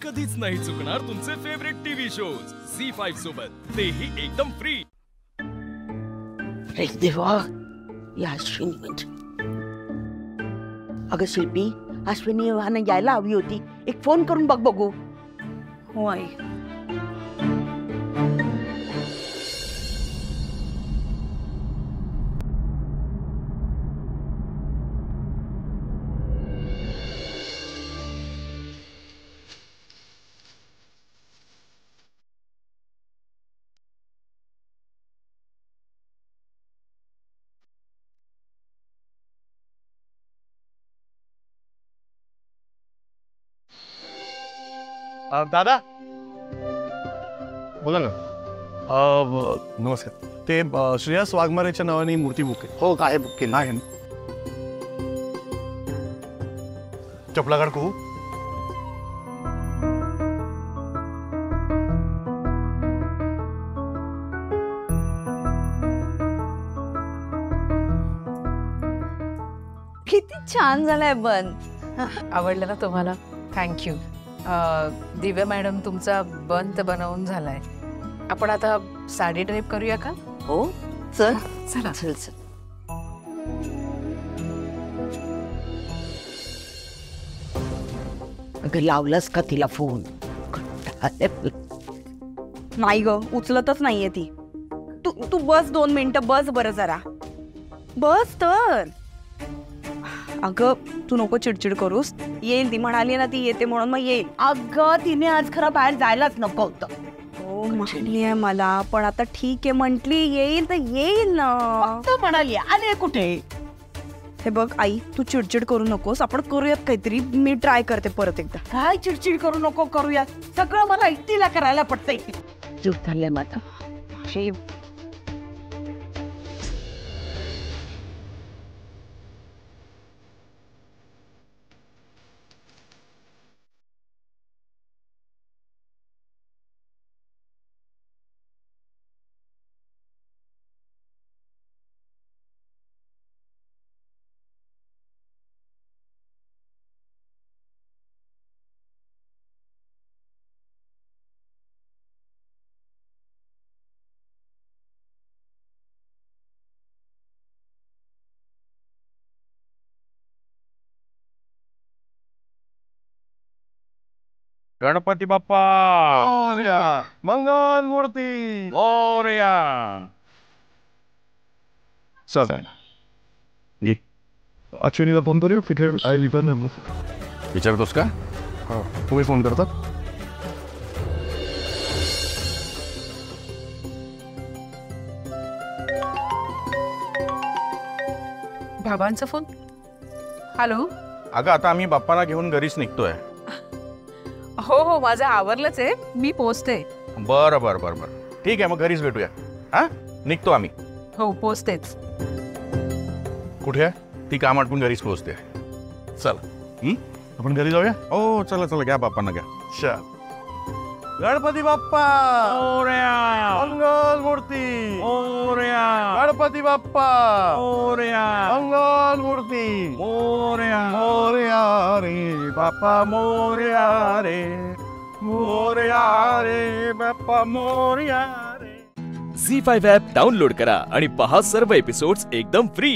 कधीच नाही चुकणार तुमचे फेवरेट टीव्ही शोज झी5 सोबत, तेही एकदम फ्री। अरे देवा, या अश्विनी म्हणजे अगं शिल्पी, अश्विनी यायला हवी होती, एक फोन करून बघ बघू। हो आई। दादा बोला ना। नमस्कार। ते श्रेयस वाघमारेच्या नावाने मूर्ती बुक आहे? हो, आहे, बुक केली आहे। चपला काढ को किती छान झालाय बन। आवडलं ना तुम्हाला? थँक्यू। दिव्या मॅडम, तुमचा बन तर बनवून झालाय। आपण आता साडी ड्रेप करूया का? हो, चल चला चल चल। अगं लावलास का तिला फोन? नाही ग, उचलतच नाहीये ती। तू तू बस 2 मिनिटं, बस बरं जरा, बस तर। अगं तू नको चिडचिड करूस, येईल ती, म्हणाली ना ती येते म्हणून, मग येईल। अगं तिने आज खरं बाहेर जायलाच नको होतं। हो म्हटली आहे मला, पण आता ठीक आहे म्हटली, येईल तर येईल ना। फक्त म्हणाली, आले कुठे? हे बघ आई, तू चिडचिड करू नकोस, आपण करूयात काहीतरी। मी ट्राय करते परत एकदा। काय चिडचिड करू नको, करूया सगळं, मला एकटीला करायला पडतंय। जीव झालंय माझा। गणपती बाप्पा मोरया, मंगल मूर्ती मोरया। चल अश्विनीला फोन करू, तिथे आई पण विचारतोस का? हां, तुम्ही फोन करतात? बाबांचा फोन। हॅलो। अगं आता आम्ही बाप्पाला घेऊन घरीच निघतोय। हो हो, माझं आवरलंच आहे, मी पोहोचते। बरं बरं बरं बरं, ठीक आहे, मग घरीच भेटूया। हा, निघतो आम्ही। हो, पोहोचतेच। कुठे आहे ती? काम आटपून घरीच पोहोचते। चल आपण घरी जाऊया। हो, चला चला, घ्या बाप्पांना घ्या। चल। गणपती बाप्पा मोरया, मंगल मूर्ती मोरया, गणपती बाप्पा मोरया, मंगल मूर्ती मोरया, मोरया रे बाप्पा मोरया रे, मोरया रे बाप्पा मोरया रे। झी5 ॲप डाउनलोड करा आणि पहा सर्व एपिसोड्स एकदम फ्री।